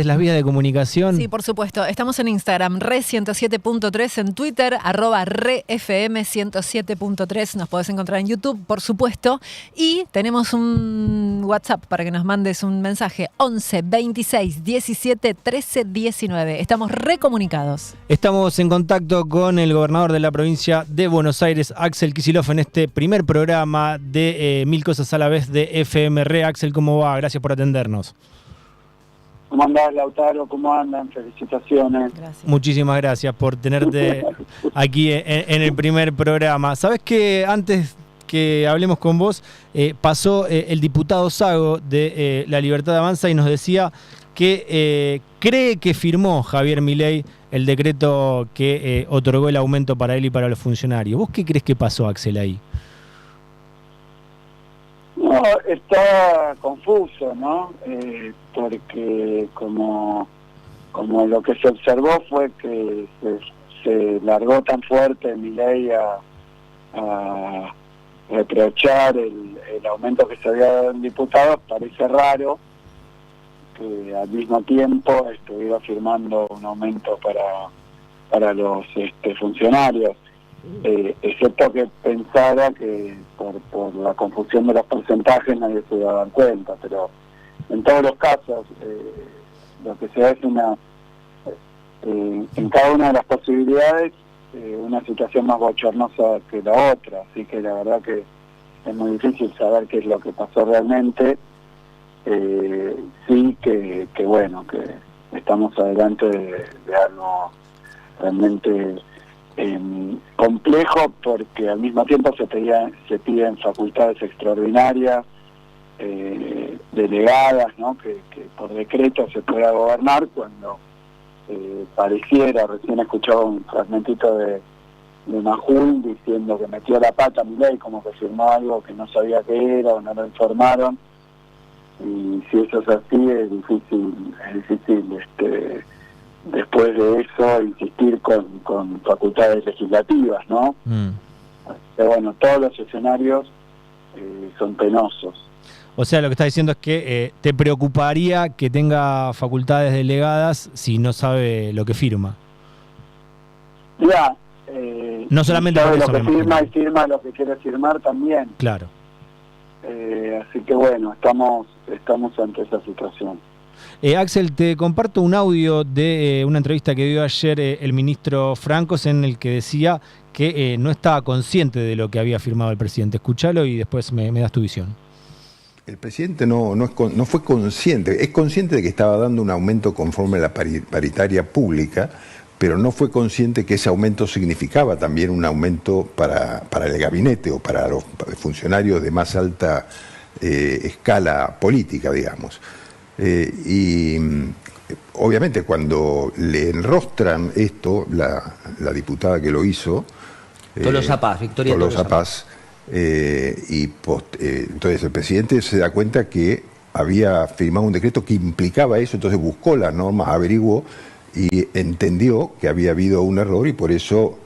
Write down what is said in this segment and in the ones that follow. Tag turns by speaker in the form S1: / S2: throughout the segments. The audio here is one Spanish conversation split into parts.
S1: las vías de comunicación.
S2: Sí, por supuesto. Estamos en Instagram, re107.3, en Twitter, @refm107.3. Nos podés encontrar en YouTube, por supuesto. Y tenemos un WhatsApp para que nos mandes un mensaje, 11 26 17 13 19. Estamos recomunicados.
S1: Estamos en contacto con el gobernador de la provincia de Buenos Aires, Axel Kicillof, en este primer programa de Mil Cosas a la Vez de FMR. Axel, ¿cómo va? Gracias por atendernos.
S3: ¿Cómo andás, Lautaro? ¿Cómo andan? Felicitaciones.
S2: Gracias.
S1: Muchísimas gracias por tenerte aquí en el primer programa. ¿Sabés que antes que hablemos con vos, pasó el diputado Sago de La Libertad Avanza y nos decía que cree que firmó Javier Milei el decreto que otorgó el aumento para él y para los funcionarios? ¿Vos qué crees que pasó, Axel, ahí?
S3: No, está confuso, ¿no? Porque como lo que se observó fue que se largó tan fuerte Milei a reprochar el aumento que se había dado en diputados. Parece raro que al mismo tiempo estuviera firmando un aumento para los funcionarios. Excepto que pensara que por la confusión de los porcentajes nadie se iba a dar cuenta, pero en todos los casos lo que se da es en cada una de las posibilidades una situación más bochornosa que la otra, así que la verdad que es muy difícil saber qué es lo que pasó realmente. Sí que bueno, que estamos adelante de algo realmente complejo, porque al mismo tiempo se piden facultades extraordinarias, delegadas, ¿no? que por decreto se pueda gobernar, cuando pareciera, recién escuchaba un fragmentito de Majul diciendo que metió la pata a Milei, como que firmó algo que no sabía qué era o no lo informaron, y si eso es así es difícil después de eso insistir con facultades legislativas, ¿no? Pero bueno, todos los escenarios son penosos.
S1: O sea, lo que estás diciendo es que te preocuparía que tenga facultades delegadas si no sabe lo que firma.
S3: Ya,
S1: no solamente
S3: sabe
S1: por
S3: lo
S1: eso,
S3: que firma y firma lo que quiere firmar también.
S1: Claro.
S3: Así que bueno, estamos ante esa situación.
S1: Axel, te comparto un audio de una entrevista que dio ayer el ministro Francos, en el que decía que no estaba consciente de lo que había firmado el presidente. Escuchalo y después me das tu visión.
S4: El presidente no fue consciente, es consciente de que estaba dando un aumento conforme a la paritaria pública, pero no fue consciente que ese aumento significaba también un aumento para el gabinete o para los funcionarios de más alta escala política, digamos. Y obviamente cuando le enrostran esto, la diputada que lo hizo,
S5: Tolosa Paz, Victoria
S4: Tolosa Paz, entonces el presidente se da cuenta que había firmado un decreto que implicaba eso, entonces buscó las normas, averiguó y entendió que había habido un error y por eso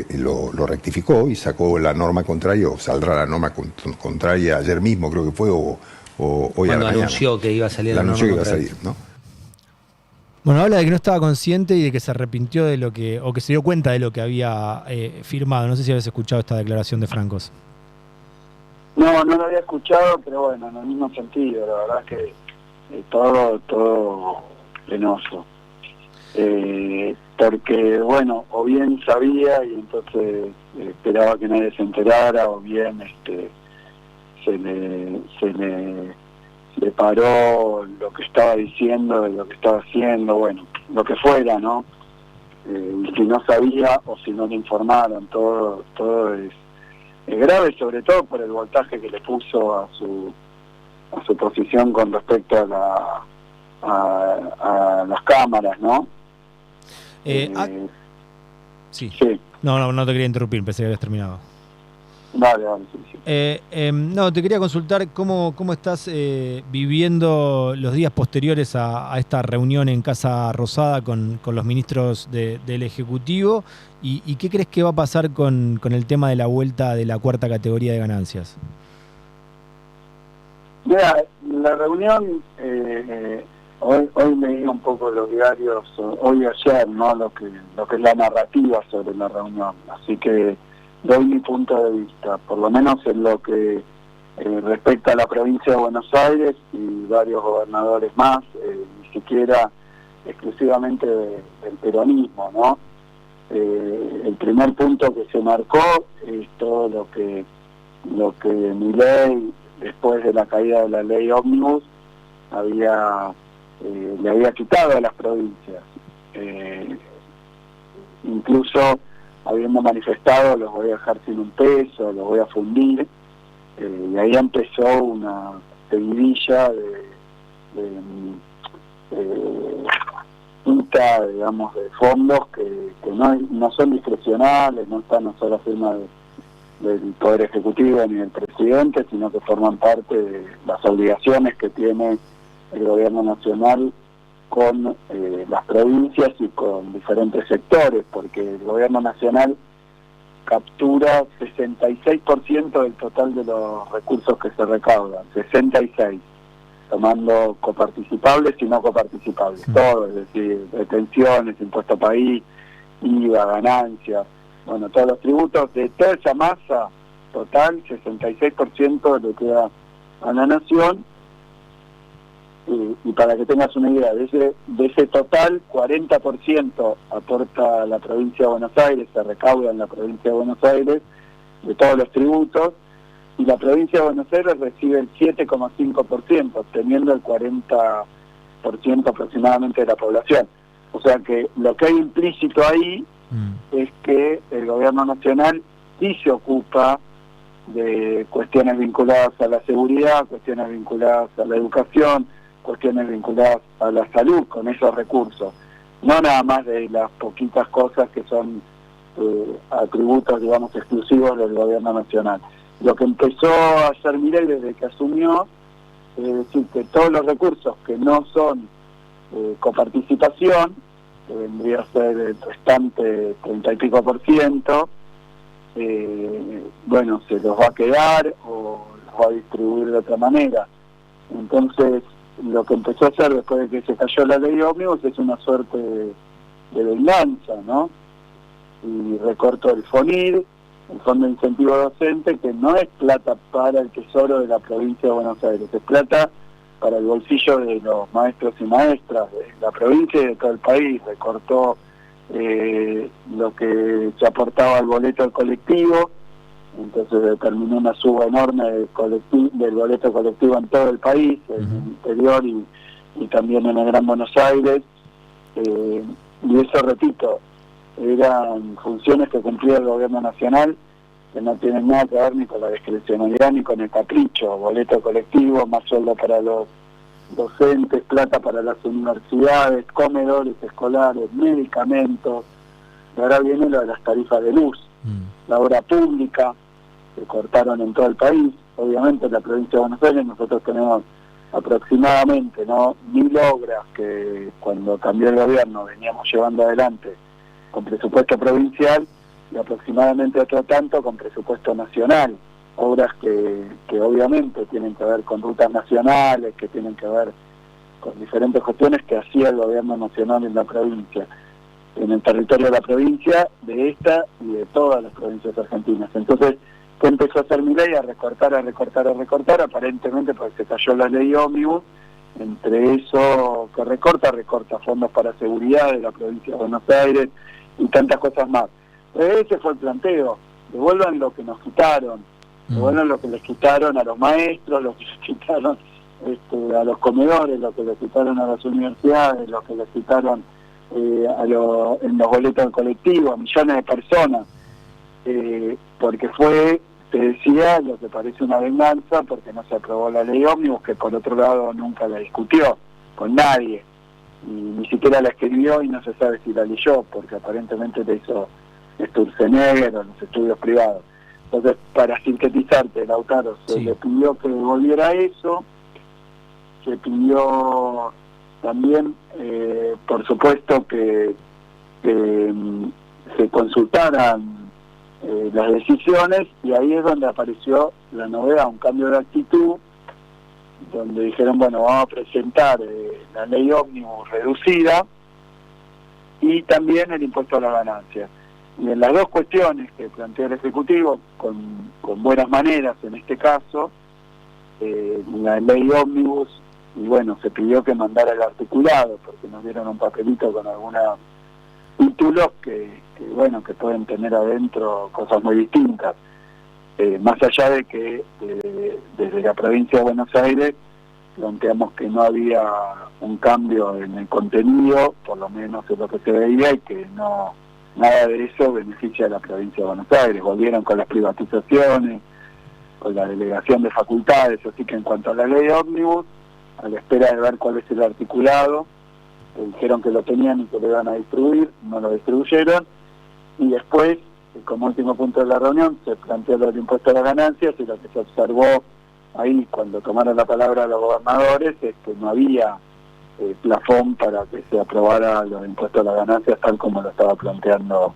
S4: lo rectificó y sacó la norma contraria, o saldrá la norma contraria ayer mismo, creo que fue, o hoy
S5: cuando
S4: a la
S5: anunció que iba a salir la norma
S4: anunció que iba a
S5: contraria.
S4: salir, ¿no?
S1: Bueno, habla de que no estaba consciente y de que se arrepintió de lo que, o que se dio cuenta de lo que había firmado. No sé si habías escuchado esta declaración de Francos.
S3: No lo había escuchado, pero bueno, en el mismo sentido, la verdad es que todo penoso. Porque, bueno, o bien sabía y entonces esperaba que nadie se enterara, o bien se le paró lo que estaba diciendo, de lo que estaba haciendo, bueno, lo que fuera, ¿no? Si no sabía o si no le informaron, todo es grave, sobre todo por el voltaje que le puso a su posición con respecto a las cámaras, ¿no?
S1: Sí.
S3: Sí.
S1: No te quería interrumpir, pensé que habías terminado.
S3: Dale, sí.
S1: No, te quería consultar cómo estás viviendo los días posteriores a esta reunión en Casa Rosada con los ministros del Ejecutivo y qué crees que va a pasar con el tema de la vuelta de la cuarta categoría de ganancias.
S3: Mira, la reunión hoy leí un poco los diarios, hoy y ayer, ¿no? Lo que es la narrativa sobre la reunión. Así que doy mi punto de vista, por lo menos en lo que respecta a la provincia de Buenos Aires y varios gobernadores más, ni siquiera exclusivamente del peronismo, ¿no? El primer punto que se marcó es todo lo que Milei, después de la caída de la ley ómnibus, le había quitado a las provincias, incluso habiendo manifestado: los voy a dejar sin un peso, los voy a fundir, y ahí empezó una seguidilla de digamos, de fondos que no son discrecionales, no están a sola firma del Poder Ejecutivo ni del Presidente, sino que forman parte de las obligaciones que tiene el Gobierno Nacional con las provincias y con diferentes sectores, porque el Gobierno Nacional captura 66% del total de los recursos que se recaudan, 66%, tomando coparticipables y no coparticipables, todo, es decir, retenciones, impuesto país, IVA, ganancias, bueno, todos los tributos, de toda esa masa total, 66% le queda a la nación. Y para que tengas una idea, de ese total, 40% aporta la provincia de Buenos Aires, se recauda en la provincia de Buenos Aires, de todos los tributos, y la provincia de Buenos Aires recibe el 7,5%, obteniendo el 40% aproximadamente de la población. O sea que lo que hay implícito ahí es que el Gobierno Nacional sí se ocupa de cuestiones vinculadas a la seguridad, cuestiones vinculadas a la educación, cuestiones vinculadas a la salud con esos recursos, no nada más de las poquitas cosas que son atributos, digamos, exclusivos del Gobierno Nacional. Lo que empezó a hacer Milei desde que asumió es decir que todos los recursos que no son coparticipación, que vendría a ser el restante 30 y pico %, bueno, se los va a quedar o los va a distribuir de otra manera. Entonces, lo que empezó a hacer después de que se cayó la ley ómnibus es una suerte de venganza, ¿no? Y recortó el FONID, el Fondo de Incentivo Docente, que no es plata para el tesoro de la provincia de Buenos Aires, es plata para el bolsillo de los maestros y maestras de la provincia y de todo el país. Recortó lo que se aportaba al boleto del colectivo, entonces determinó una suba enorme del boleto colectivo en todo el país, en el interior y también en el Gran Buenos Aires, y eso, repito, eran funciones que cumplía el Gobierno Nacional, que no tienen nada que ver ni con la discrecionalidad ni con el capricho. Boleto colectivo, más sueldo para los docentes, plata para las universidades, comedores escolares, medicamentos, y ahora viene lo de las tarifas de luz, la obra pública, que cortaron en todo el país. Obviamente en la provincia de Buenos Aires nosotros tenemos aproximadamente 1.000 obras que cuando cambió el gobierno veníamos llevando adelante con presupuesto provincial y aproximadamente otro tanto con presupuesto nacional, obras que obviamente tienen que ver con rutas nacionales, que tienen que ver con diferentes cuestiones que hacía el Gobierno Nacional en la provincia, en el territorio de la provincia, de esta y de todas las provincias argentinas. Entonces, ¿qué empezó a hacer Milei? A recortar, aparentemente porque se cayó la ley ómnibus. Entre eso que recorta fondos para seguridad de la provincia de Buenos Aires y tantas cosas más. Ese fue el planteo: devuelvan lo que nos quitaron, devuelvan lo que les quitaron a los maestros, lo que les quitaron a los comedores, lo que les quitaron a las universidades, lo que les quitaron en los boletos del colectivo, a millones de personas, porque fue, te decía, lo que parece una venganza, porque no se aprobó la ley ómnibus, que por otro lado nunca la discutió con nadie, y ni siquiera la escribió y no se sabe si la leyó, porque aparentemente la hizo Sturzenegger o los estudios privados. Entonces, para sintetizarte, Lautaro, se le pidió que devolviera eso, se pidió también, por supuesto, que se consultaran las decisiones, y ahí es donde apareció la novedad, un cambio de actitud donde dijeron, bueno, vamos a presentar la ley ómnibus reducida y también el impuesto a la ganancia. Y en las dos cuestiones que plantea el Ejecutivo, con buenas maneras en este caso, la ley ómnibus, y bueno, se pidió que mandara el articulado, porque nos dieron un papelito con algunos títulos que pueden tener adentro cosas muy distintas. Más allá de que desde la provincia de Buenos Aires planteamos que no había un cambio en el contenido, por lo menos es lo que se veía, y que nada de eso beneficia a la provincia de Buenos Aires. Volvieron con las privatizaciones, con la delegación de facultades, así que en cuanto a la ley ómnibus, a la espera de ver cuál es el articulado, dijeron que lo tenían y que lo iban a distribuir, no lo distribuyeron, y después, como último punto de la reunión, se planteó lo del impuesto a las ganancias, y lo que se observó ahí cuando tomaron la palabra los gobernadores es que no había plafón para que se aprobara los impuestos a las ganancias tal como lo estaba planteando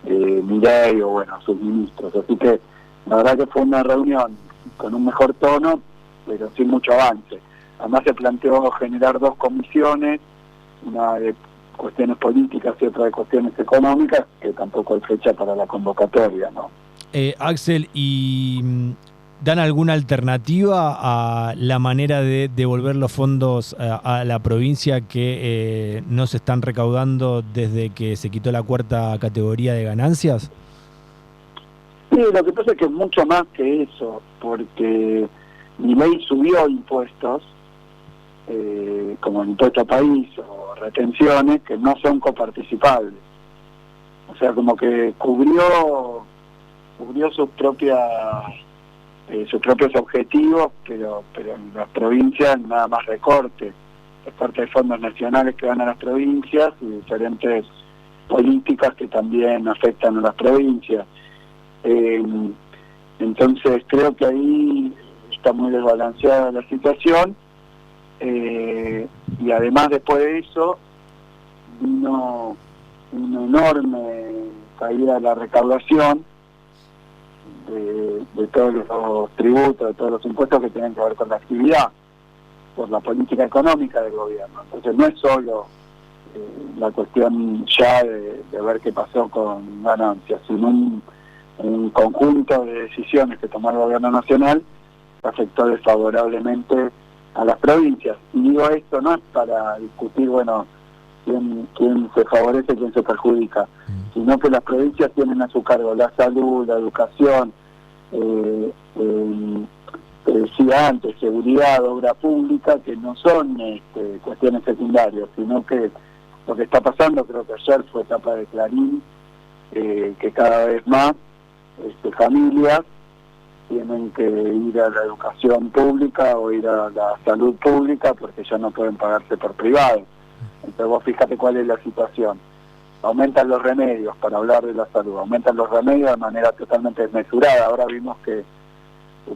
S3: Milei o sus ministros. Así que la verdad que fue una reunión con un mejor tono, pero sin mucho avance. Además se planteó generar dos comisiones, una de cuestiones políticas y otra de cuestiones económicas, que tampoco hay fecha para la convocatoria, ¿no?
S1: Axel, ¿y dan alguna alternativa a la manera de devolver los fondos a la provincia que no se están recaudando desde que se quitó la cuarta categoría de ganancias?
S3: Sí, lo que pasa es que es mucho más que eso, porque Milei subió impuestos, como el impuesto a país o retenciones, que no son coparticipables. O sea, como que cubrió sus propios objetivos, pero en las provincias nada más recorte de fondos nacionales que van a las provincias y diferentes políticas que también afectan a las provincias. Entonces creo que ahí está muy desbalanceada la situación, y además después de eso vino una enorme caída de la recaudación de todos los tributos, de todos los impuestos que tienen que ver con la actividad, por la política económica del gobierno. Entonces no es solo la cuestión ya de ver qué pasó con ganancias, sino un conjunto de decisiones que tomó el gobierno nacional que afectó desfavorablemente a las provincias. Y digo esto no es para discutir, quién se favorece y quién se perjudica, sino que las provincias tienen a su cargo la salud, la educación, decía antes, seguridad, obra pública, que no son cuestiones secundarias, sino que lo que está pasando, creo que ayer fue etapa de Clarín, que cada vez más familias tienen que ir a la educación pública o ir a la salud pública porque ya no pueden pagarse por privado. Entonces vos fíjate cuál es la situación. Aumentan los remedios, para hablar de la salud, aumentan los remedios de manera totalmente desmesurada. Ahora vimos que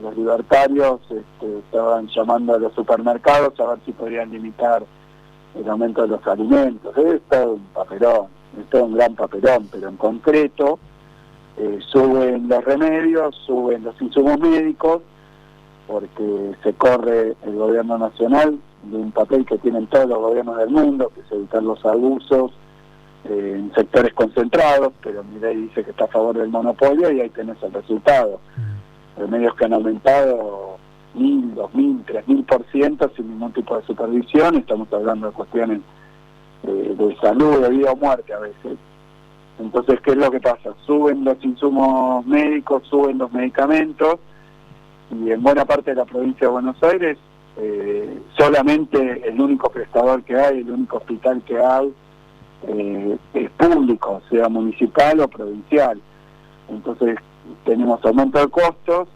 S3: los libertarios estaban llamando a los supermercados a ver si podrían limitar el aumento de los alimentos. Es todo un papelón, es todo un gran papelón, pero en concreto suben los remedios, suben los insumos médicos, porque se corre el gobierno nacional de un papel que tienen todos los gobiernos del mundo, que es evitar los abusos en sectores concentrados, pero Milei dice que está a favor del monopolio y ahí tenés el resultado. Remedios que han aumentado 1.000, 2.000, 3.000% sin ningún tipo de supervisión. Estamos hablando de cuestiones de salud, de vida o muerte a veces. Entonces, ¿qué es lo que pasa? Suben los insumos médicos, suben los medicamentos, y en buena parte de la provincia de Buenos Aires solamente el único prestador que hay, el único hospital que hay es público, sea municipal o provincial. Entonces tenemos aumento de costos,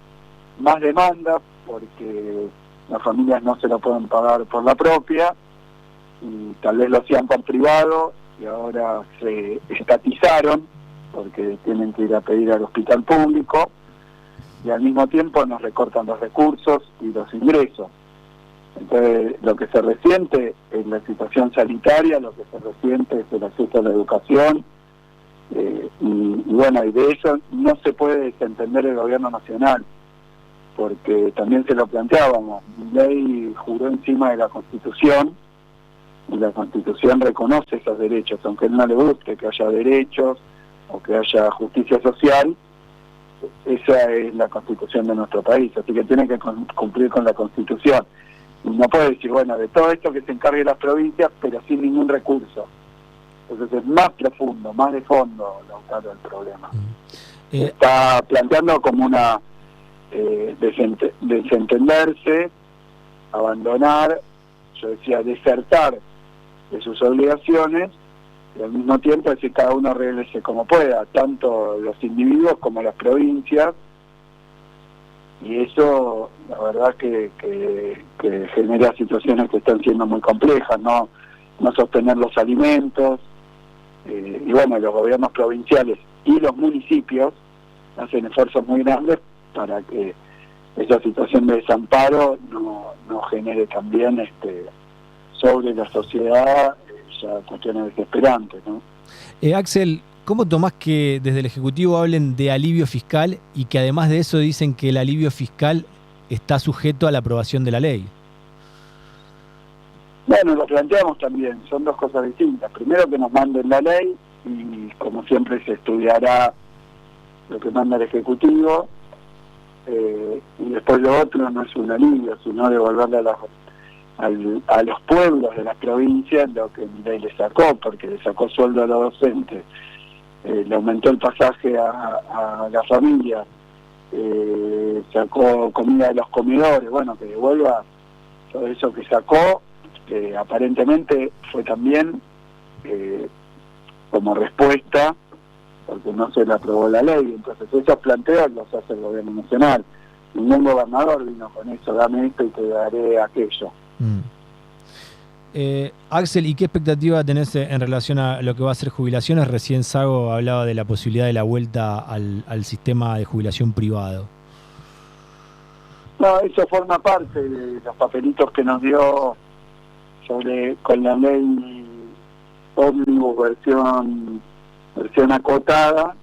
S3: más demanda porque las familias no se lo pueden pagar por la propia y tal vez lo hacían por privado y ahora se estatizaron porque tienen que ir a pedir al hospital público, y al mismo tiempo nos recortan los recursos y los ingresos. Entonces lo que se resiente es la situación sanitaria, lo que se resiente es el acceso a la educación, y de eso no se puede desentender el gobierno nacional. porque también se lo planteábamos. Milei juró encima de la Constitución, y la Constitución reconoce esos derechos, aunque a él no le guste que haya derechos o que haya justicia social. Esa es la Constitución de nuestro país, así que tiene que cumplir con la Constitución. Y no puede decir, bueno, de todo esto que se encargue las provincias, pero sin ningún recurso. Entonces es más profundo, más de fondo, Lautaro, el problema. Está planteando como una desentenderse, abandonar, yo decía, desertar de sus obligaciones, y al mismo tiempo decir cada uno arréglese como pueda, tanto los individuos como las provincias, y eso la verdad que genera situaciones que están siendo muy complejas, no sostener los alimentos, y bueno, los gobiernos provinciales y los municipios hacen esfuerzos muy grandes para que esa situación de desamparo no genere también sobre la sociedad ya cuestiones desesperantes, ¿no?
S1: Axel, ¿cómo tomás que desde el Ejecutivo hablen de alivio fiscal y que además de eso dicen que el alivio fiscal está sujeto a la aprobación de la ley?
S3: Bueno, lo planteamos también, son dos cosas distintas. Primero que nos manden la ley y como siempre se estudiará lo que manda el Ejecutivo, y después lo otro no es un alivio, sino devolverle a los pueblos de las provincias lo que Milei le sacó, porque le sacó sueldo a los docentes, le aumentó el pasaje a la familia, sacó comida de los comedores, bueno, que devuelva todo eso que sacó, que aparentemente fue también como respuesta, porque no se le aprobó la ley. Entonces esos planteos los hace el gobierno nacional. Ningún gobernador vino con eso, dame esto y te daré aquello.
S1: Axel, ¿y qué expectativa tenés en relación a lo que va a ser jubilaciones? Recién Sago hablaba de la posibilidad de la vuelta al sistema de jubilación privado.
S3: No, eso forma parte de los papelitos que nos dio con la ley ómnibus versión acotada,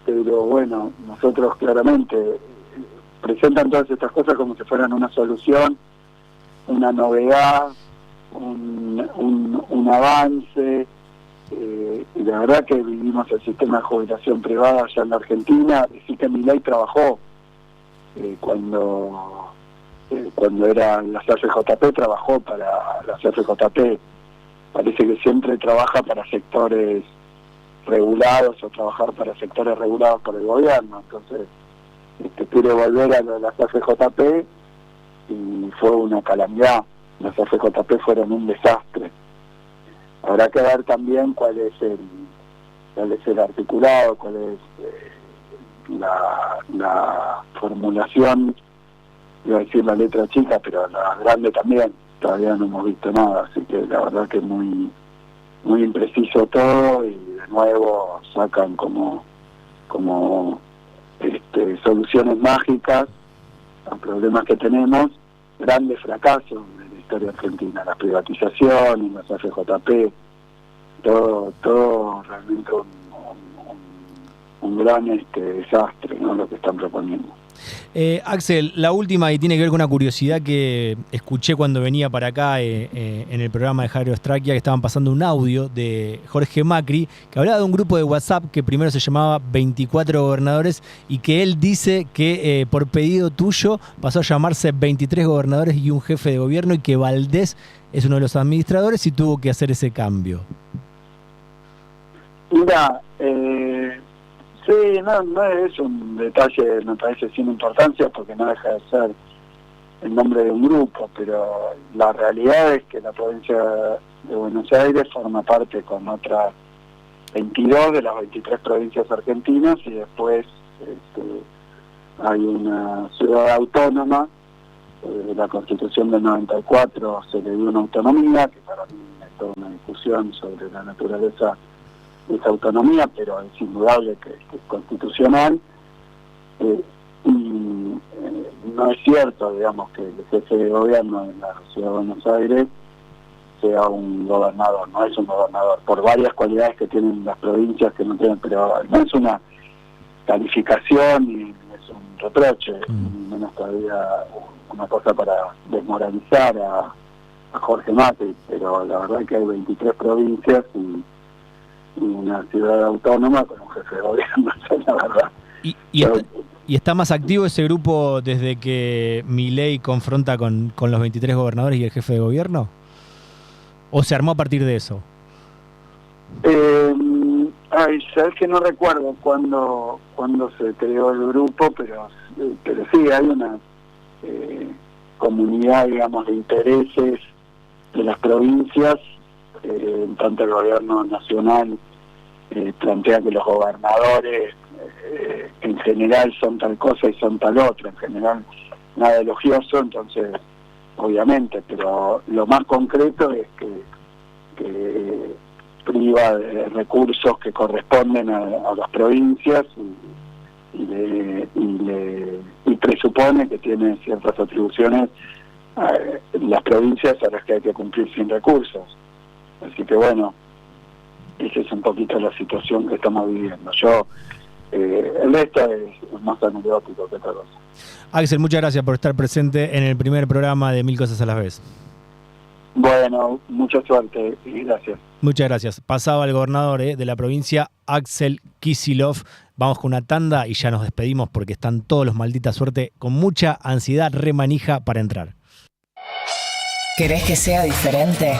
S3: pero bueno, nosotros claramente presentan todas estas cosas como si fueran una solución, una novedad, un avance, y la verdad que vivimos el sistema de jubilación privada allá en la Argentina. Decir que Milei trabajó cuando era la CFJP, trabajó para la CFJP. Parece que siempre trabaja para sectores regulados o trabajar para sectores regulados por el gobierno. Entonces quiere volver a la CFJP y fue una calamidad. Las CFJP fueron un desastre. Habrá que ver también cuál es el articulado, cuál es la formulación, iba a decir la letra chica, pero la grande también. Todavía no hemos visto nada, así que la verdad que es muy muy impreciso todo, y de nuevo sacan como soluciones mágicas a problemas que tenemos. Grandes fracasos en la historia argentina, las privatizaciones, las AFJP, todo realmente un gran desastre, ¿no?, lo que están proponiendo.
S1: Axel, la última, y tiene que ver con una curiosidad que escuché cuando venía para acá en el programa de Jairo Straquia, que estaban pasando un audio de Jorge Macri, que hablaba de un grupo de WhatsApp que primero se llamaba 24 Gobernadores, y que él dice que por pedido tuyo pasó a llamarse 23 Gobernadores y un Jefe de Gobierno, y que Valdés es uno de los administradores y tuvo que hacer ese cambio.
S3: Mira, sí, no es un detalle, me parece sin importancia, porque no deja de ser el nombre de un grupo, pero la realidad es que la provincia de Buenos Aires forma parte con otras 22 de las 23 provincias argentinas, y después hay una ciudad autónoma. La Constitución del 94 se le dio una autonomía, que para mí es toda una discusión sobre la naturaleza de esa autonomía, pero es indudable que es constitucional, y no es cierto, digamos, que el jefe de gobierno de la ciudad de Buenos Aires sea un gobernador. No es un gobernador, por varias cualidades que tienen las provincias que no tienen, pero no es calificación y es un reproche, menos todavía una cosa para desmoralizar a Jorge Macri, pero la verdad es que hay 23 provincias y una ciudad autónoma con un jefe de gobierno, la verdad.
S1: ¿Y está más activo ese grupo desde que Milei confronta con los 23 gobernadores y el jefe de gobierno? ¿O se armó a partir de eso?
S3: Sabes que no recuerdo cuándo se creó el grupo, pero sí, hay una comunidad, digamos, de intereses de las provincias, tanto el gobierno nacional plantea que los gobernadores en general son tal cosa y son tal otra, en general nada elogioso, entonces obviamente, pero lo más concreto es que priva de recursos que corresponden a las provincias y presupone que tiene ciertas atribuciones las provincias a las que hay que cumplir sin recursos. Así que bueno, esa es un poquito la situación que estamos viviendo. El resto es más anecdótico que otra cosa.
S1: Axel, muchas gracias por estar presente en el primer programa de Mil Cosas a la Vez.
S3: Bueno, mucha suerte y gracias.
S1: Muchas gracias. Pasaba el gobernador de la provincia, Axel Kicillof. Vamos con una tanda y ya nos despedimos porque están todos los maldita suerte con mucha ansiedad remanija para entrar.
S6: ¿Querés que sea diferente?